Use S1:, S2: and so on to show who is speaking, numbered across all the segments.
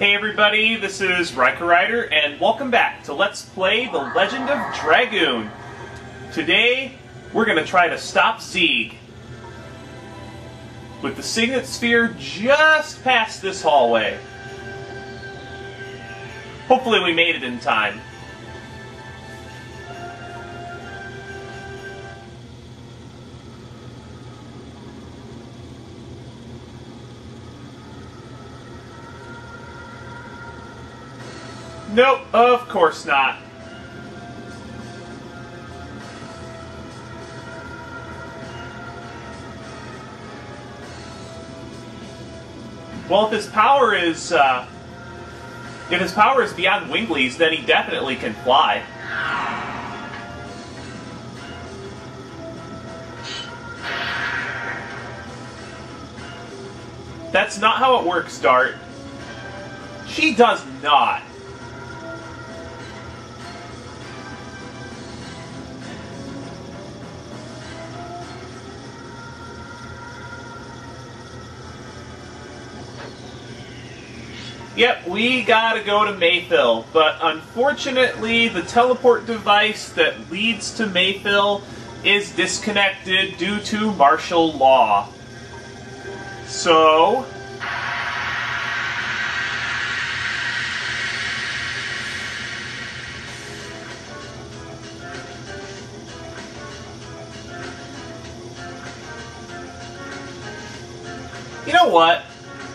S1: Hey everybody, this is Riker Rider, and welcome back to Let's Play The Legend of Dragoon. Today, we're going to try to stop Zeeg with the Signet Sphere just past this hallway. Hopefully we made it in time. Nope, of course not. Well, if his power is beyond Wingley's, then he definitely can fly. That's not how it works, Dart. She does not. Yep, we gotta go to Mayfil, but unfortunately the teleport device that leads to Mayfil is disconnected due to martial law. So...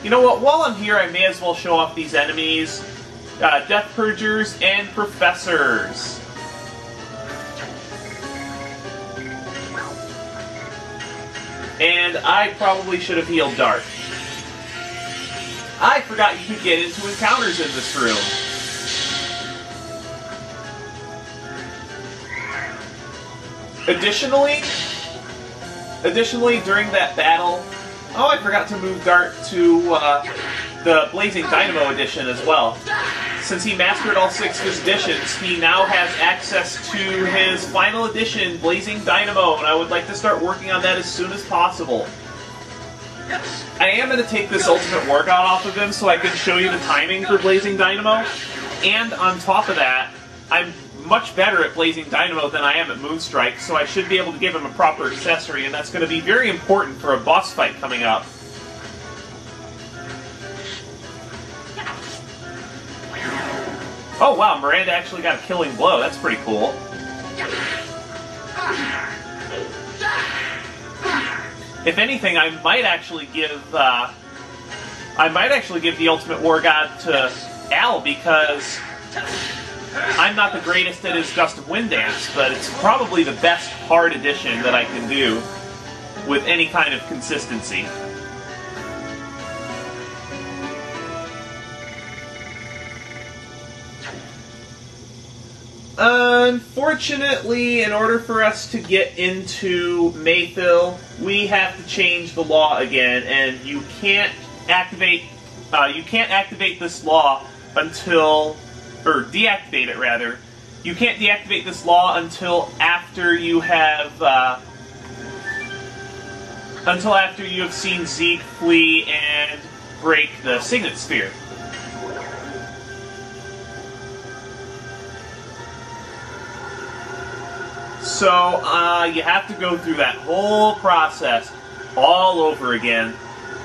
S1: You know what, while I'm here I may as well show off these enemies. Death Purgers and Professors. And I probably should have healed Dart. I forgot you could get into encounters in this room. Additionally, during that battle, oh, I forgot to move Dart to the Blazing Dynamo edition as well. Since he mastered all 6 of his editions, he now has access to his final edition, Blazing Dynamo, and I would like to start working on that as soon as possible. I am going to take this Ultimate War God off of him so I can show you the timing for Blazing Dynamo, and on top of that, I'm much better at Blazing Dynamo than I am at Moonstrike, so I should be able to give him a proper accessory, and that's going to be very important for a boss fight coming up. Oh wow, Miranda actually got a killing blow. That's pretty cool. If anything, I might actually give the Ultimate War God to Al, because I'm not the greatest at his Gust of Wind dance, but it's probably the best hard edition that I can do with any kind of consistency. Unfortunately, in order for us to get into Mayfil, we have to change the law again, and you can't activate this law until, or deactivate it rather. You can't deactivate this law until after you have seen Zeeg flee and break the Signet Sphere. So you have to go through that whole process all over again.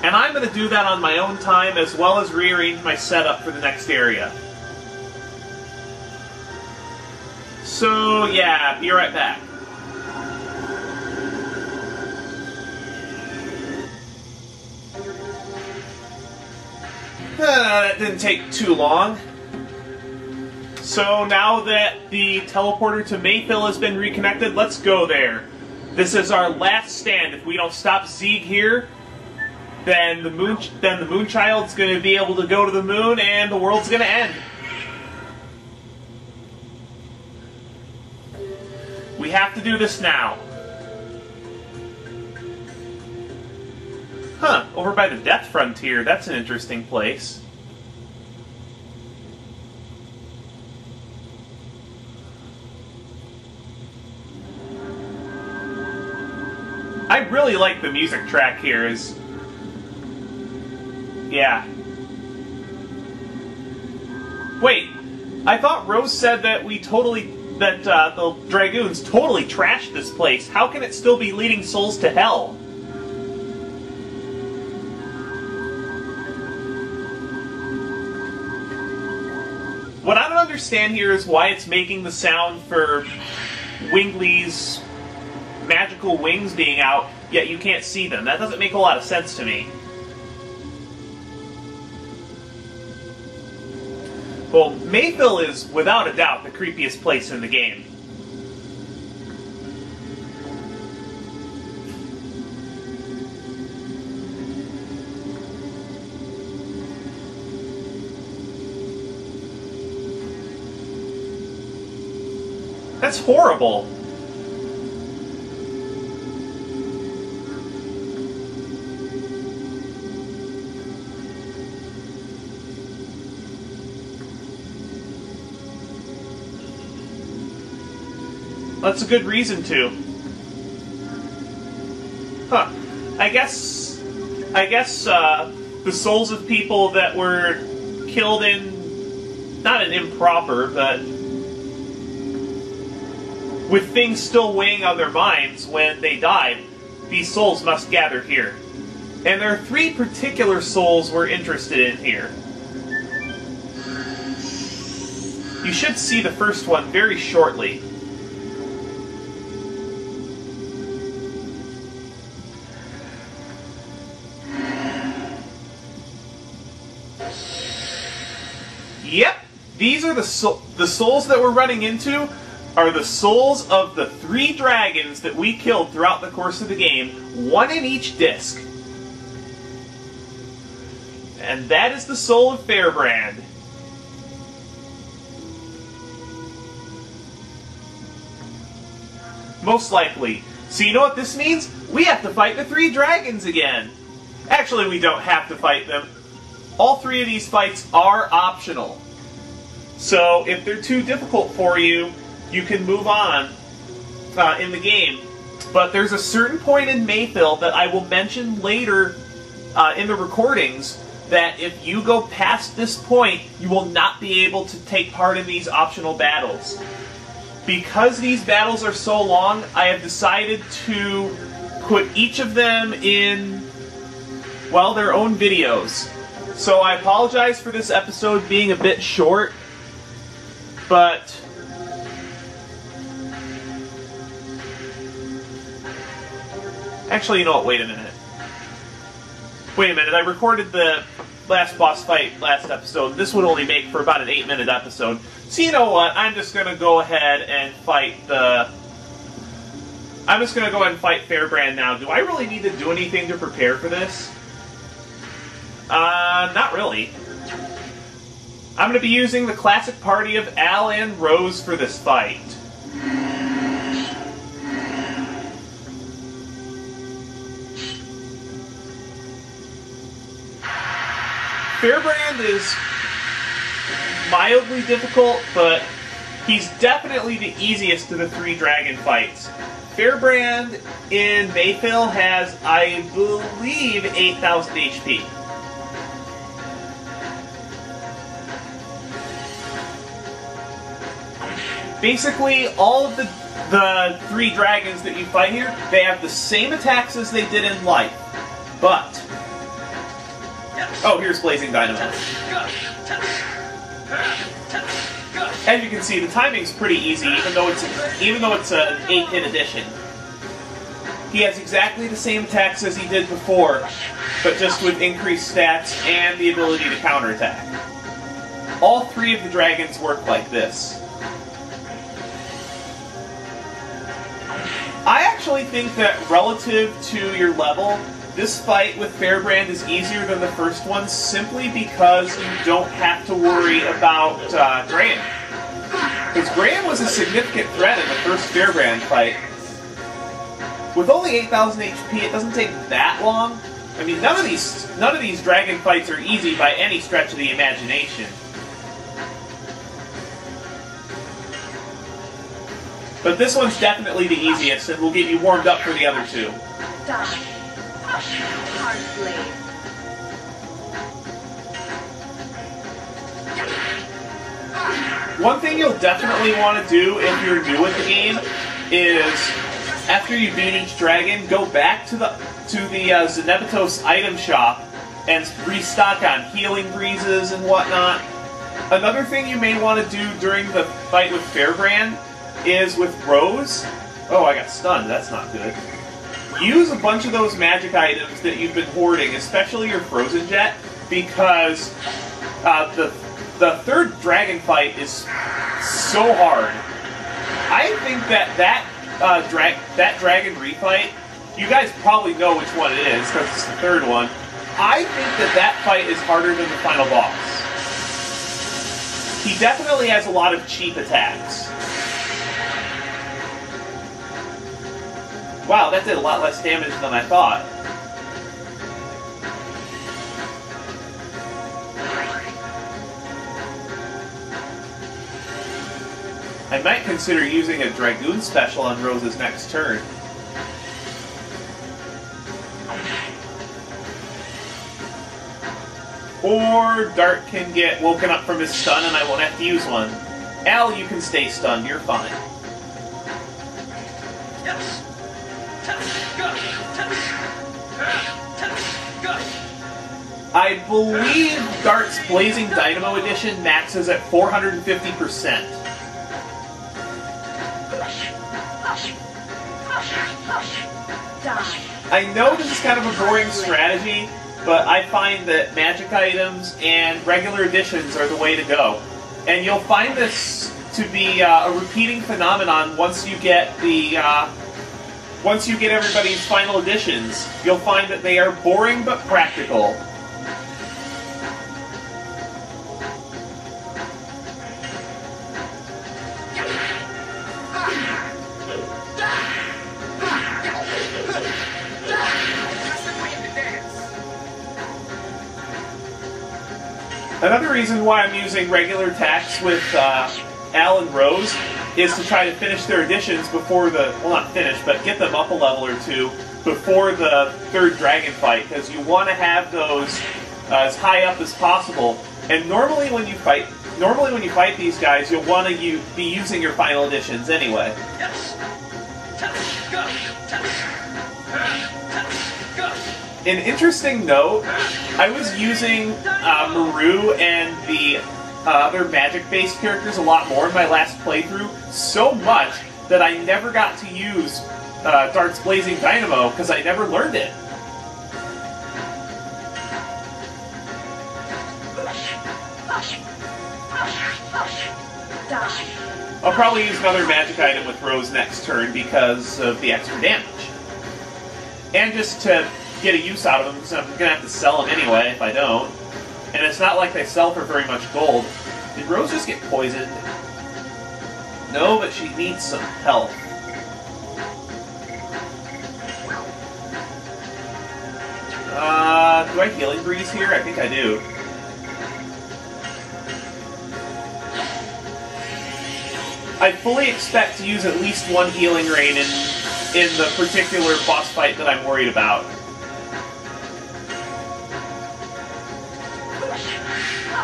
S1: And I'm going to do that on my own time, as well as rearrange my setup for the next area. So, yeah, be right back. That didn't take too long. So now that the teleporter to Mayfil has been reconnected, let's go there. This is our last stand. If we don't stop Zeeg here, then the Moonchild's going to be able to go to the moon and the world's going to end. We have to do this now. Huh, over by the Death Frontier. That's an interesting place. I really like the music track here. Yeah. Wait, I thought Rose said that the Dragoons totally trashed this place. How can it still be leading souls to hell? What I don't understand here is why it's making the sound for Wingley's magical wings being out, yet you can't see them. That doesn't make a lot of sense to me. Well, Mayfil is, without a doubt, the creepiest place in the game. That's horrible. That's a good reason to. Huh. I guess the souls of people that were killed in, not an improper, but with things still weighing on their minds when they died, these souls must gather here. And there are 3 particular souls we're interested in here. You should see the first one very shortly. Yep, these are the souls that we're running into are the souls of the 3 dragons that we killed throughout the course of the game, 1 in each disc. And that is the soul of Fairbrand. Most likely. So you know what this means? We have to fight the 3 dragons again. Actually, we don't have to fight them. All 3 of these fights are optional. So if they're too difficult for you, you can move on in the game. But there's a certain point in Mayfil that I will mention later in the recordings that if you go past this point, you will not be able to take part in these optional battles. Because these battles are so long, I have decided to put each of them in, well, their own videos. So I apologize for this episode being a bit short, but actually, you know what, wait a minute. I recorded the last boss fight last episode. This would only make for about an 8-minute episode. So you know what, I'm just going to go ahead and fight Fairbrand now. Do I really need to do anything to prepare for this? Not really. I'm going to be using the classic party of Al and Rose for this fight. Fairbrand is mildly difficult, but he's definitely the easiest of the 3 dragon fights. Fairbrand in Mayfil has, I believe, 8,000 HP. Basically, all of the 3 dragons that you fight here, they have the same attacks as they did in life, but... Oh, here's Blazing Dynamo. As you can see, the timing's pretty easy, even though it's an 8-hit addition. He has exactly the same attacks as he did before, but just with increased stats and the ability to counterattack. All 3 of the dragons work like this. I actually think that relative to your level, this fight with Fairbrand is easier than the first one simply because you don't have to worry about Graham. Because Graham was a significant threat in the first Fairbrand fight. With only 8,000 HP, it doesn't take that long. I mean, none of these dragon fights are easy by any stretch of the imagination. But this one's definitely the easiest, and will get you warmed up for the other 2. One thing you'll definitely want to do if you're new at the game is, after you beat each dragon, go back to the Zenebitos item shop and restock on healing breezes and whatnot. Another thing you may want to do during the fight with Fairbrand is with Rose. Oh, I got stunned. That's not good. Use a bunch of those magic items that you've been hoarding, especially your Frozen Jet, because the third dragon fight is so hard. I think that dragon refight, you guys probably know which one it is because it's the third one. I think that fight is harder than the final boss. He definitely has a lot of cheap attacks. Wow, that did a lot less damage than I thought. I might consider using a Dragoon special on Rose's next turn. Or Dart can get woken up from his stun and I won't have to use one. Al, you can stay stunned, you're fine. I believe Dart's Blazing Dynamo Edition maxes at 450%. I know this is kind of a boring strategy, but I find that magic items and regular editions are the way to go. And you'll find this to be a repeating phenomenon once you get everybody's final editions. You'll find that they are boring but practical. Another reason why I'm using regular attacks with Al and Rose is to try to finish their editions before well, not finish, but get them up a level or two before the third dragon fight, because you want to have those as high up as possible. And normally when you fight these guys, you'll want to be using your final editions anyway. An interesting note, I was using Maru and the other magic-based characters a lot more in my last playthrough, so much that I never got to use Dart's Blazing Dynamo because I never learned it. I'll probably use another magic item with Rose next turn because of the extra damage. And just to get a use out of them, because I'm going to have to sell them anyway if I don't. And it's not like they sell for very much gold. Did Rose just get poisoned? No, but she needs some help. Do I Healing Breeze here? I think I do. I fully expect to use at least one Healing Rain in the particular boss fight that I'm worried about.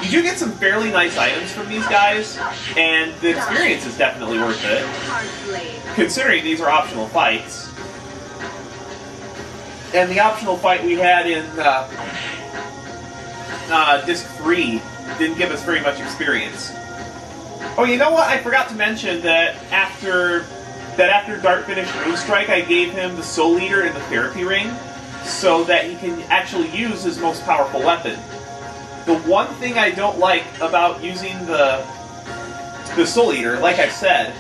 S1: You do get some fairly nice items from these guys, and the experience is definitely worth it, considering these are optional fights. And the optional fight we had in Disc 3 didn't give us very much experience. Oh, you know what? I forgot to mention that after Dart finished Moonstrike, I gave him the Soul Eater and the Therapy Ring, so that he can actually use his most powerful weapon. The one thing I don't like about using the Soul Eater, like I said,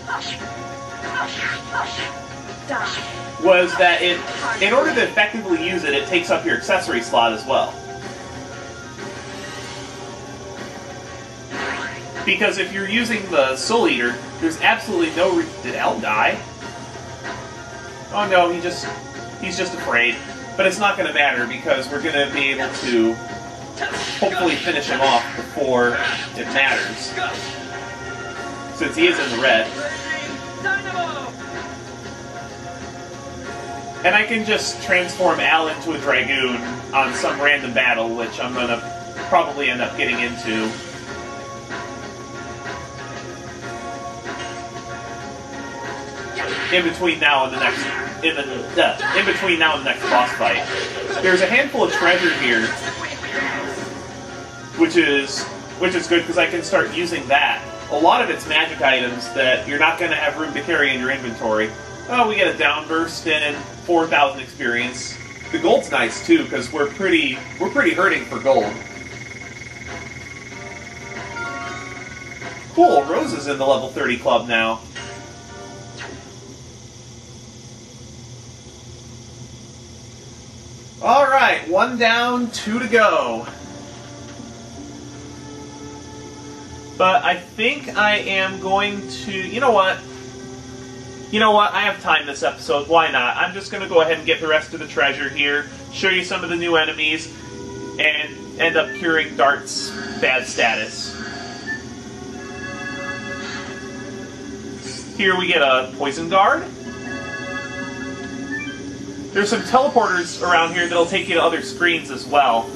S1: was that in order to effectively use it, it takes up your accessory slot as well. Because if you're using the Soul Eater, there's absolutely no Did Al die? Oh no, he's just afraid. But it's not going to matter because we're going to be able to hopefully finish him off before it matters. Since he is in the red. And I can just transform Al into a Dragoon on some random battle, which I'm going to probably end up getting into. in between now and the next in between now and the next boss fight. There's a handful of treasure here, which is good because I can start using that. A lot of it's magic items that you're not going to have room to carry in your inventory. Oh, we get a downburst and 4,000 experience. The gold's nice too because we're pretty hurting for gold. Cool, Rose is in the level 30 club now. Alright, 1 down, 2 to go. But I think I am going to... You know what? I have time this episode. Why not? I'm just going to go ahead and get the rest of the treasure here, show you some of the new enemies, and end up curing Dart's bad status. Here we get a poison guard. There's some teleporters around here that'll take you to other screens as well.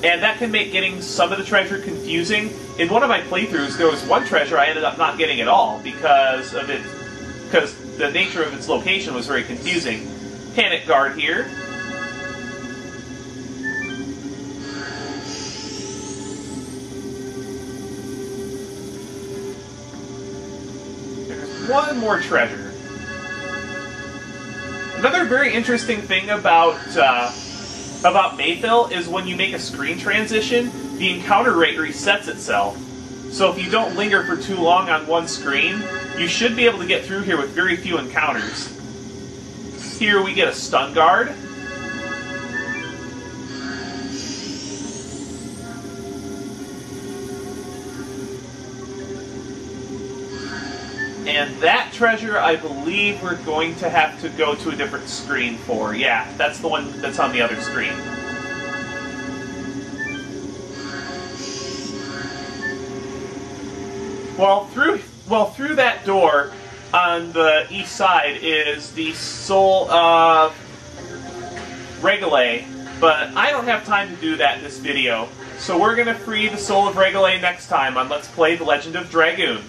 S1: And that can make getting some of the treasure confusing. In one of my playthroughs, there was one treasure I ended up not getting at all because the nature of its location was very confusing. Panic guard here. There's one more treasure. Another very interesting thing about Mayfil is when you make a screen transition, the encounter rate resets itself. So if you don't linger for too long on one screen, you should be able to get through here with very few encounters. Here we get a stun guard. And that treasure, I believe we're going to have to go to a different screen for. Yeah, that's the one that's on the other screen. Well, through that door on the east side is the soul of Regale, but I don't have time to do that in this video. So we're going to free the soul of Regale next time on Let's Play The Legend of Dragoon.